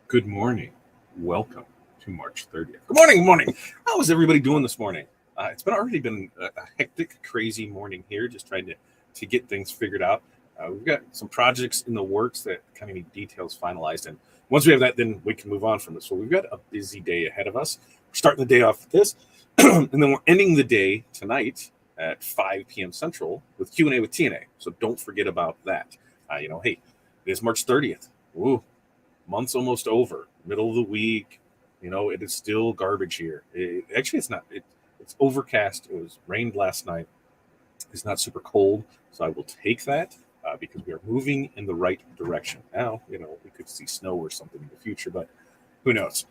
Good morning. Welcome to March 30th. Good morning. Good morning. How is everybody doing this morning? It's already been a hectic, crazy morning here, just trying to get things figured out. We've got some projects in the works that kind of need details finalized. And once we have that, then we can move on from this. So we've got a busy day ahead of us. We're starting the day off with this, and then we're ending the day tonight at 5 p.m. Central with Q&A with TNA. So don't forget about that. Hey, it is March 30th. Ooh, month's almost over, middle of the week. It is still garbage here. Actually, it's not. It's overcast. It was rained last night. It's not super cold, so I will take that because we are moving in the right direction. Now, we could see snow or something in the future, but who knows?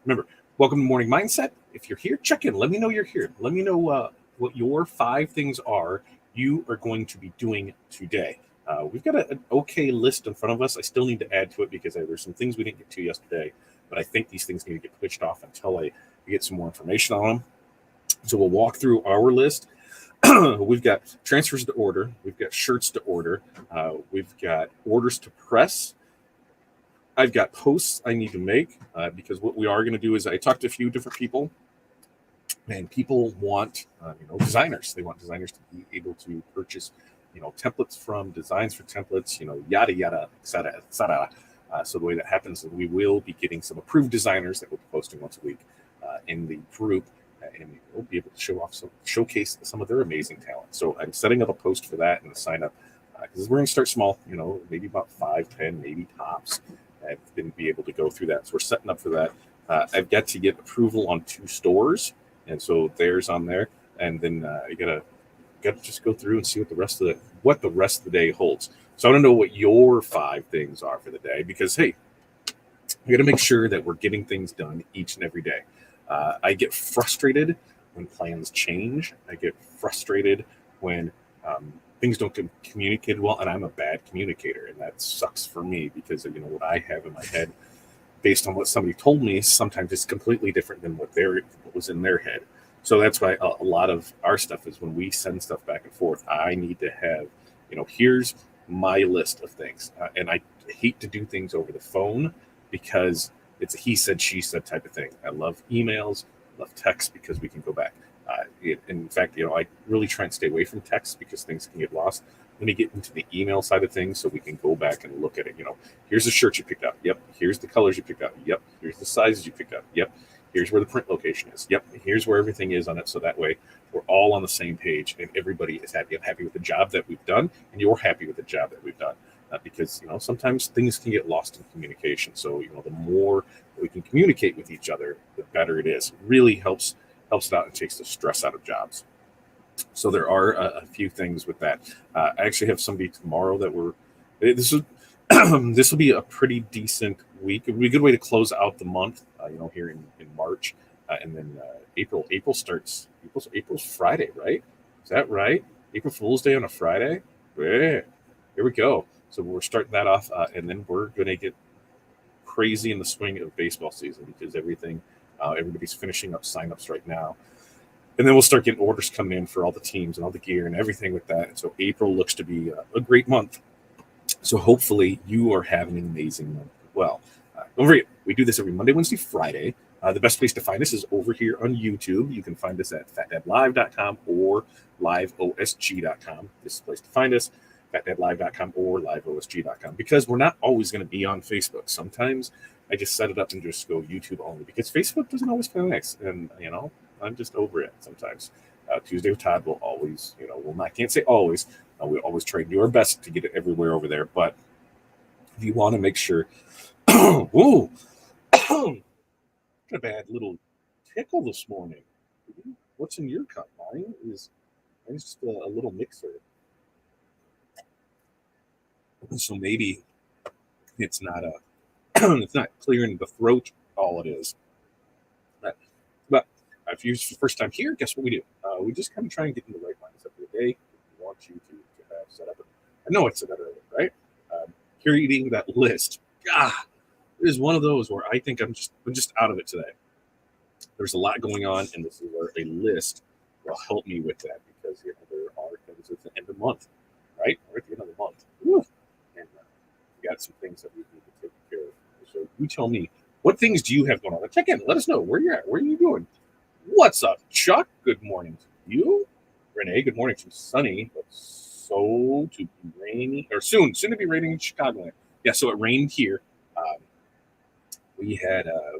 Remember, welcome to Morning Mindset. If you're here, check in. Let me know you're here. Let me know what your 5 things are you are going to be doing today. We've got an okay list in front of us. I still need to add to it because there's some things we didn't get to yesterday, but I think these things need to get pushed off until I get some more information on them. So we'll walk through our list. We've got transfers to order. We've got shirts to order. We've got orders to press. I've got posts I need to make because what we are going to do is I talked to a few different people, and people want designers. They want designers to be able to purchase templates from Designs for Templates, yada yada, etc. etc. So the way that happens is we will be getting some approved designers that we'll be posting once a week in the group, and we'll be able to showcase some of their amazing talent. So I'm setting up a post for that and a sign up because we're going to start small, maybe about 5, 10, maybe tops, and then be able to go through that. So we're setting up for that. I've got to get approval on 2 stores, and so there's on there, and then you got to just go through and see what the rest of the day holds. So I don't know what your 5 things are for the day because hey, we got to make sure that we're getting things done each and every day. I get frustrated when plans change. I get frustrated when things don't get communicated well, and I'm a bad communicator, and that sucks for me because what I have in my head based on what somebody told me sometimes it's completely different than what was in their head. So that's why a lot of our stuff is when we send stuff back and forth, I need to have, here's my list of things. And I hate to do things over the phone because it's a he said, she said type of thing. I love emails, I love text because we can go back. In fact, I really try and stay away from text because things can get lost. Let me get into the email side of things so we can go back and look at it. Here's the shirt you picked up. Yep. Here's the colors you picked up. Yep. Here's the sizes you picked up. Yep. Here's where the print location is. Yep. Here's where everything is on it. So that way we're all on the same page and everybody is happy. I'm happy with the job that we've done and you're happy with the job that we've done. Because sometimes things can get lost in communication. So the more we can communicate with each other, the better it is. It really helps it out and takes the stress out of jobs. So there are a few things with that. I actually have somebody tomorrow that this will be a pretty decent week. It would be a good way to close out the month, here in March. And then April starts. April's Friday, right? Is that right? April Fool's Day on a Friday? Yeah. Here we go. So we're starting that off, and then we're going to get crazy in the swing of baseball season because everybody's finishing up signups right now. And then we'll start getting orders coming in for all the teams and all the gear and everything with that. And so April looks to be a great month. So hopefully you are having an amazing month as well. Don't forget, we do this every Monday, Wednesday, Friday. The best place to find us is over here on YouTube. You can find us at fatdadlive.com or liveosg.com. This is the place to find us. fatdadlive.com or liveosg.com because we're not always going to be on Facebook. Sometimes I just set it up and just go YouTube only because Facebook doesn't always connect. And, I'm just over it sometimes. Tuesday with Todd will always, I can't say always. We always try to do our best to get it everywhere over there. But if you want to make sure, whoa, got a bad little tickle this morning. What's in your cup? Mine is just a little mixer. So maybe it's not it's not clearing the throat. All it is. But if you're the first time here, guess what we do? We just kind of try and get in the right mindset for the day. We want you to have set up. I know it's set up early, right? Here eating that list. It is one of those where I think I'm just out of it today. There's a lot going on, and this is where a list will help me with that because there are things at the end of the month, right? We're at the end of the month. Woo. And we got some things that we need to take care of. So you tell me, What things do you have going on? Check in. Let us know where you're at. Where are you doing? What's up, Chuck? Good morning to you. Renee, good morning from sunny, but so to be rainy, or soon to be raining in Chicagoland. Yeah, so it rained here. Um, we had a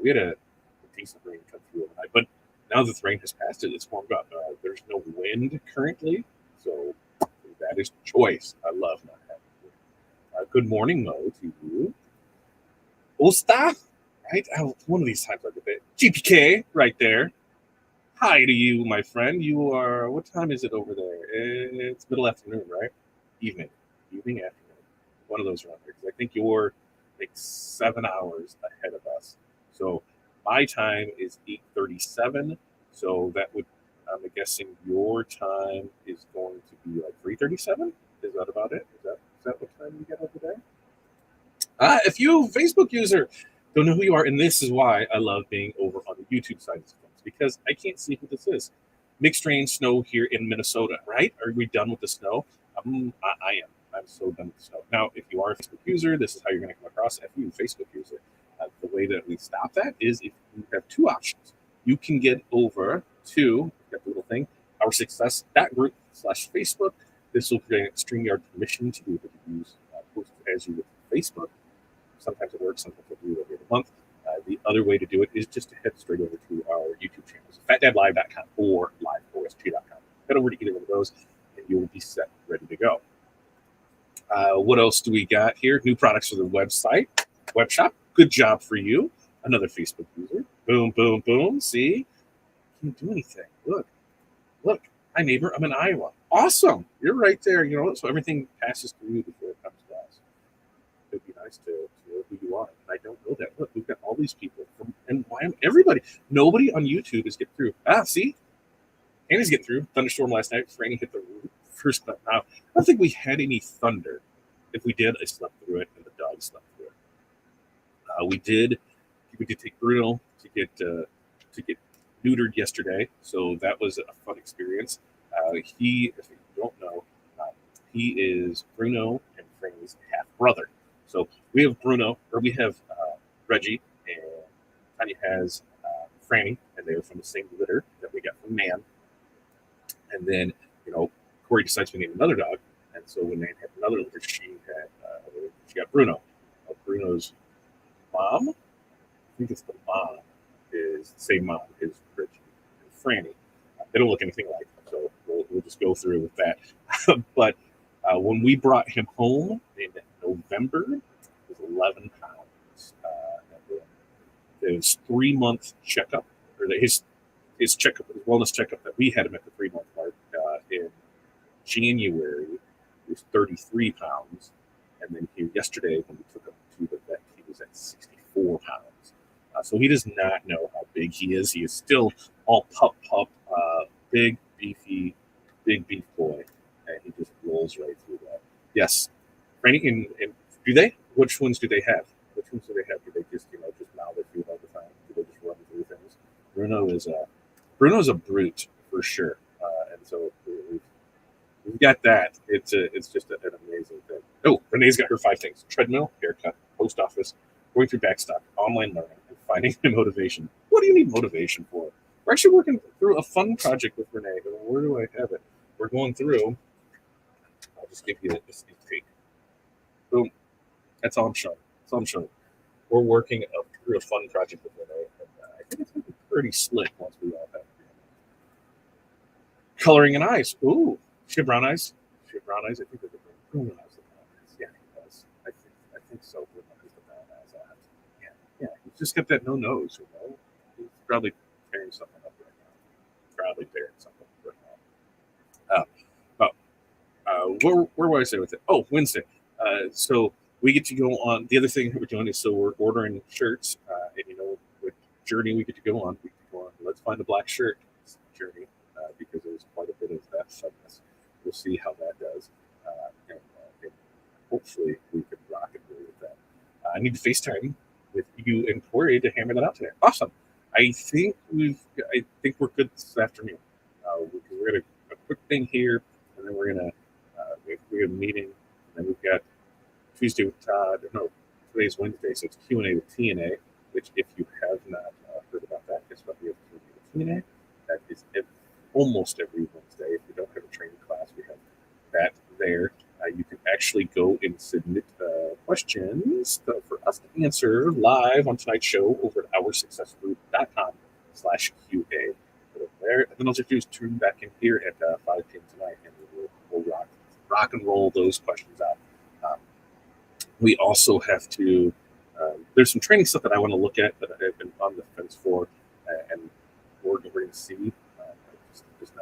decent rain come through overnight, but now that the rain has passed it's warmed up. There's no wind currently, so that is choice. I love not having wind. Good morning, Mo, to you. Osta, right? One of these times I'll get it. GPK, right there. Hi to you, my friend. You are, what time is it over there? It's middle afternoon, right? Evening. Evening, afternoon. One of those around there. Because I think you're like 7 hours ahead of us. So my time is 8:37. So that would, I'm guessing your time is going to be like 3:37. Is that about it? Is that what time you get over there? If you Facebook user don't know who you are, and this is why I love being over on the YouTube side of things, because I can't see who this is. Mixed rain snow here in Minnesota, right? Are we done with the snow? I am. I'm so done with the snow. Now, if you are a Facebook user, this is how you're going to come across if you Facebook user. The way that we stop that is if you have two options. You can get over to that little thing, our success.group/Facebook. This will grant StreamYard permission to be able to use post as you would Facebook. Sometimes it works, sometimes we'll do it every other month. The other way to do it is just to head straight over to our YouTube channels, fatdadlive.com or liveosg.com. Head over to either one of those, and you will be set, ready to go. What else do we got here? New products for the website, web shop. Good job for you. Another Facebook user. Boom, boom, boom. See? Can't do anything. Look. Hi, neighbor. I'm in Iowa. Awesome. You're right there. You know, so everything passes through you before it comes to us. It'd be nice to know who you are. And I don't know that. Look, we've got all these people and why am everybody? Nobody on YouTube is getting through. See? Annie's getting through. Thunderstorm last night. Franny hit the roof. First clip. Now, I don't think we had any thunder. If we did, I slept through it, and the dog slept through it. We did take Bruno to get neutered yesterday, so that was a fun experience. He, if you don't know, he is Bruno and Franny's half brother. So we have Bruno, or we have Reggie, and Tanya has Franny, and they were from the same litter that we got from Nan. And then, Corey decides we need another dog, and so when Nan had another litter, she got Bruno. Bruno's mom, I think it's the mom, is the same mom as Reggie and Franny. They don't look anything alike, so we'll just go through with that. But when we brought him home in November, it was 11 pounds. His 3-month checkup, or his checkup, his wellness checkup that we had him at the 3-month mark in January, was 33 pounds. And then yesterday, when we took him to the vet, he was at 64 pounds. So he does not know how big he is. He is still all pup, big, beefy, big beef boy. And he just rolls right through that. Yes. Franny, and do they? Which ones do they have? Which ones do they have? Do they just mouth their food all the time? Do they just run through things? Bruno's a brute for sure. And so we've got that. It's just an amazing thing. Oh, Renee's got her 5 things: treadmill, haircut, post office, going through backstock, online learning, and finding motivation. What do you need motivation for? We're actually working through a fun project with Renee. Where do I have it? We're going through. I'll just give you a sneak peek. Boom. That's all I'm showing. We're working through a fun project with Renee, and I think it's going to be pretty slick once we all have it. Coloring in eyes. Ooh, she had brown eyes. I think they're Bruno has the brown eyes. Yeah, he does. I think so. Bruno has the brown eyes. Yeah. He's just got that no nose. He's probably tearing something up right now. Where was I say with it? Oh, Wednesday. So we get to go on. The other thing that we're doing is we're ordering shirts, and with Journey we get to go on. We get to go on. Let's find a black shirt journey because there's quite a bit of that funness. We'll see how that does, and hopefully we can rock and roll with that. I need to FaceTime with you and Corey to hammer that out today. Awesome. I think we're good this afternoon. We're gonna a quick thing here, and then we're gonna a meeting, and then we've got Tuesday with Todd. No, today's Wednesday, so it's Q&A with TNA. Which, if you Wednesday. That is almost every Wednesday. If we don't have a training class, we have that there. You can actually go and submit questions for us to answer live on tonight's show over at OurSuccessGroup.com/QA. Go there, and then all you have to do is tune back in here at 5 p.m. tonight, and we'll rock and roll those questions out. We also have to. There's some training stuff that I want to look at that I've been on the fence for, and we're going to see. Just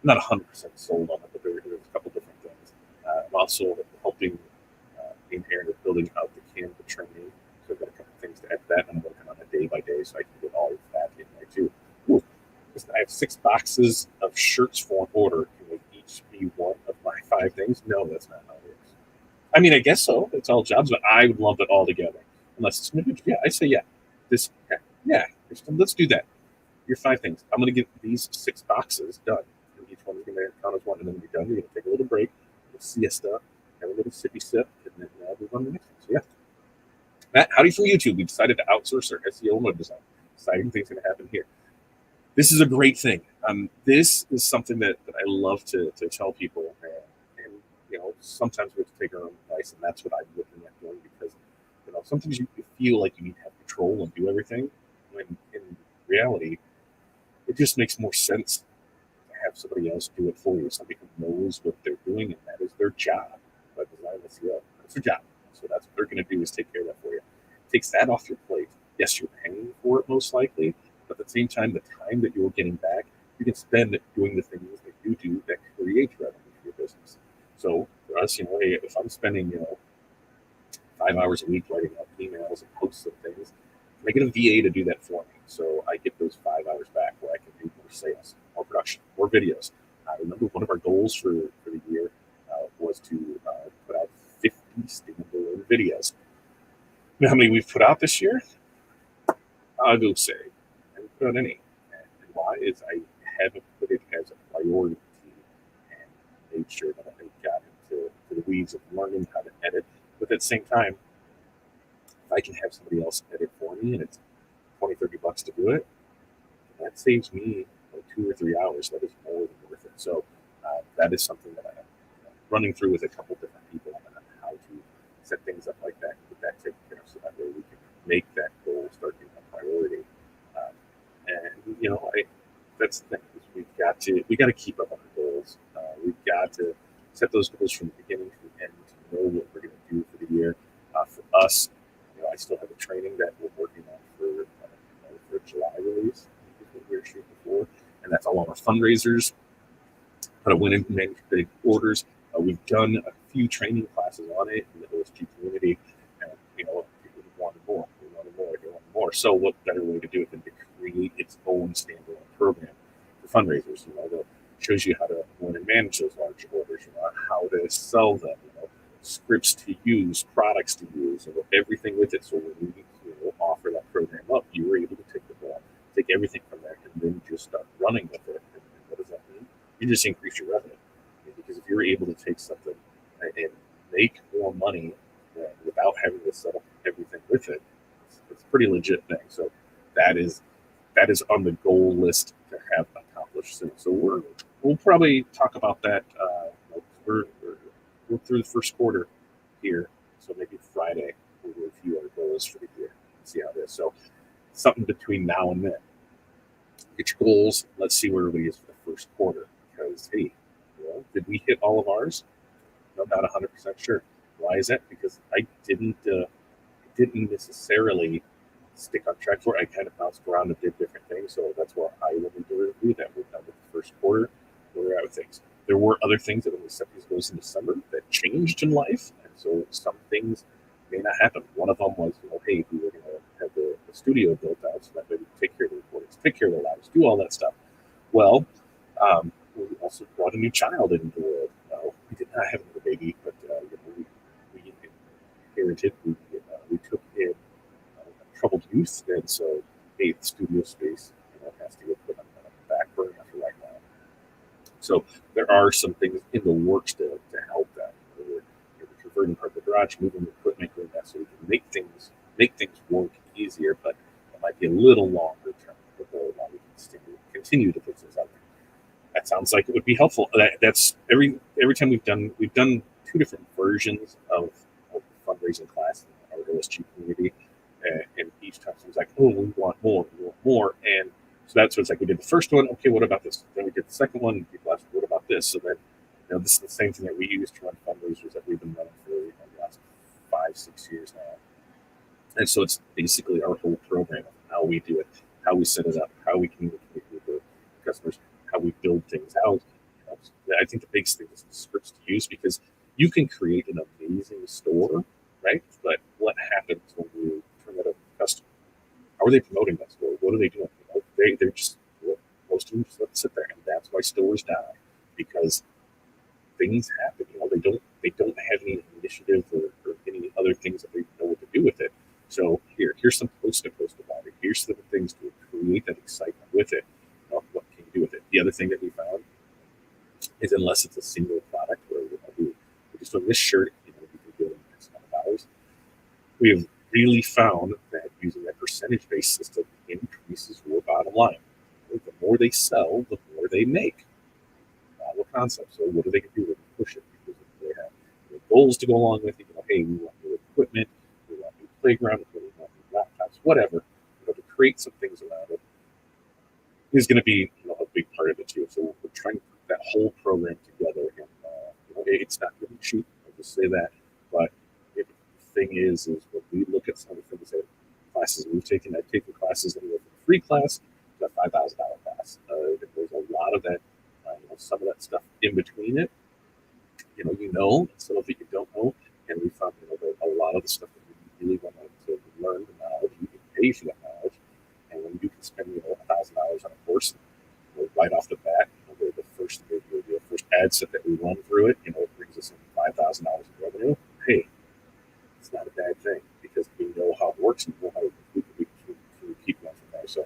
not 100% sold on it, but there's a couple different things. I'm also helping in here with building out the Canva training. So I've got a couple things to add to that. I'm working on it day by day so I can get all of that in there too. Ooh, I have 6 boxes of shirts for an order. Can they each be one of my 5 things? No, that's not how it is. I mean, I guess so. It's all jobs, but I would lump it all together. Unless it's individual. Yeah, I say yeah. Let's do that. Your 5 things. I'm going to get these 6 boxes done. And each one is going to count as one, and then we're done. You're going to take a little break, a little siesta, have a little sippy sip, and then move on to the next one. So yeah. Matt, howdy from YouTube. We decided to outsource our SEO and web design. Exciting things going to happen here. This is a great thing. This is something that I love to tell people, and sometimes we have to take our own advice, and that's what I'm looking at doing because sometimes you feel like you need to have control and do everything, when in reality, it just makes more sense to have somebody else do it for you. Somebody who knows what they're doing, and that is their job. But design SEO, that's their job. So that's what they're going to do is take care of that for you. It takes that off your plate. Yes, you're paying for it most likely, but at the same time, the time that you're getting back, you can spend doing the things that you do that create revenue for your business. So for us, if I'm spending 5 hours a week writing out emails and posts and things, I get a VA to do that for me. So I get those 5 hours back where I can do more sales, more production, more videos. I remember one of our goals for the year was to put out 50 standalone videos. You know how many we've put out this year? I'll go say I haven't put out any. And why is I haven't put it as a priority and made sure that I got into the weeds of learning how to edit. But at the same time, if I can have somebody else edit for me and it's $20-$30 to do it, that saves me like 2 or 3 hours. That is more than worth it. So that is something that I'm running through with a couple different people on how to set things up like that and get that taken care of so that way we can make that goal start being a priority. That's the thing. We got to keep up on our goals. We've got to set those goals from the beginning to the end to know what we're going to do for the year. For us, I still have a training that we're working on for July release, what we were shooting for, and that's all on our fundraisers. How to win and make big orders. We've done a few training classes on it in the OSG community, and people wanted more. They wanted more. So what better way to do it than to create its own standalone program for fundraisers? That shows you how to win and manage those large orders. How to sell them. Scripts to use, products to use, and everything with it. So when you offer that program up, you were able to take everything from there and then just start running with it. And what does that mean? You just increase your revenue. Because if you're able to take something and make more money without having to set up everything with it, it's a pretty legit thing. So that is on the goal list to have accomplished soon. So we'll probably talk about that. We're through the first quarter here, so maybe Friday we'll review our goals for the year and see how it is. So something between now and then. Get your goals. Let's see where everybody is for the first quarter. Because hey, did we hit all of ours? I'm not 100% sure. Why is that? Because I didn't necessarily stick on track for it. I kind of bounced around and did different things. So that's why I will need to review that. We're done with the first quarter. We're out of things. There were other things that when we set these goals in December that changed in life, and so some things may not happen. One of them was, hey, we were going to have the studio built out so that way we can take care of the recordings, take care of the lives, do all that stuff. Well, we also brought a new child into the world. We did not have another baby, but we inherited. We took in troubled youth, and so the studio space has to get put on the back burner for right now. So there are some things in the works to help that. We're converting part of the garage, moving the equipment, doing that, so we can make things work easier. But it might be a little longer term before we can continue continue to put things out there. That sounds like it would be helpful. That's every time we've done two different versions of fundraising class in our OSG community, and each time it's like, oh, we want more, and so that's what it's like. We did the first one. Okay, what about this? Then we did the second one. People asked, what about this? So then, this is the same thing that we use to run fundraisers that we've been running for the last 5-6 years now. And so it's basically our whole program of how we do it, how we set it up, how we communicate with the customers, how we build things out. I think the biggest thing is the scripts to use, because you can create an amazing store, right? But what happens when you turn that over to the customer? How are they promoting that store? What are they doing? They're just, most of them just let it sit there, and that's why stores die, because things happen. They don't have any initiative or any other things that they know what to do with it. So here's some post about it. Here's some things to create that excitement with it. What can you do with it? The other thing that we found is, unless it's a single product, where we're just doing this shirt, you can do it in X amount of hours. We have really found that using that percentage-based system increases your bottom line. The more they sell, the more they make. Novel concept. So what are they going to do? They're going to push it, because they have goals to go along with it. Hey, we want new equipment, we want new playground, we want new laptops, whatever. To create some things around it is going to be a big part of it too. So we're trying to put that whole program together, and it's not really cheap. I'll just say that. But the thing is when we look at some of the things that classes we've taken, I've taken classes anywhere from a free class to a $5,000 class. There's a lot of that. Some of that stuff in between it, some of it you don't know, and we found that a lot of the stuff that we really want to learn the knowledge, you can pay for that knowledge, and when you can spend $1,000 on a course, right off the bat, the first ad set that we run through it, it brings us in $5,000 in revenue. Hey, it's not a bad thing, because we know how it works and we know how we can keep going from there. So,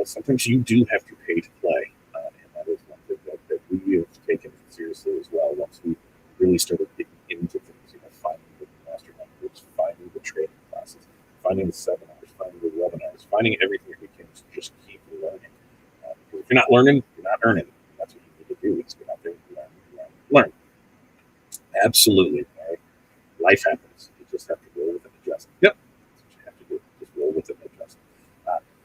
sometimes you do have to pay to play. Is one thing that we have taken seriously as well. Once we really started getting into things, finding the mastermind groups, finding the training classes, finding the seminars, finding the webinars, finding everything that we can to just keep learning. Because if you're not learning, you're not earning. That's what you need to do. Is get out there and learn. Absolutely. Right? Life happens. You just have to roll with it and adjust. Yep. That's what you have to do. Just roll with it and adjust.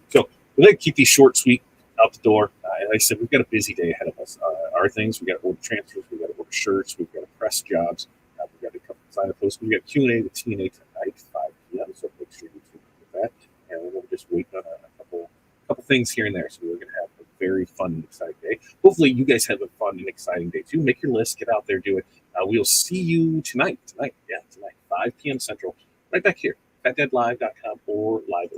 So we're going to keep these short, sweet, out the door. Like I said, we've got a busy day ahead of us. Our things, we got to order transfers, we got to order shirts, we've got to press jobs, we've got a couple of sign-up posts. We got Q&A with TNA tonight, 5 p.m. So make sure you tune in with that. And we're just waiting on a couple things here and there. So we're going to have a very fun and exciting day. Hopefully, you guys have a fun and exciting day too. Make your list, get out there, do it. We'll see you tonight, 5 p.m. Central, right back here, fatdadlive.com or live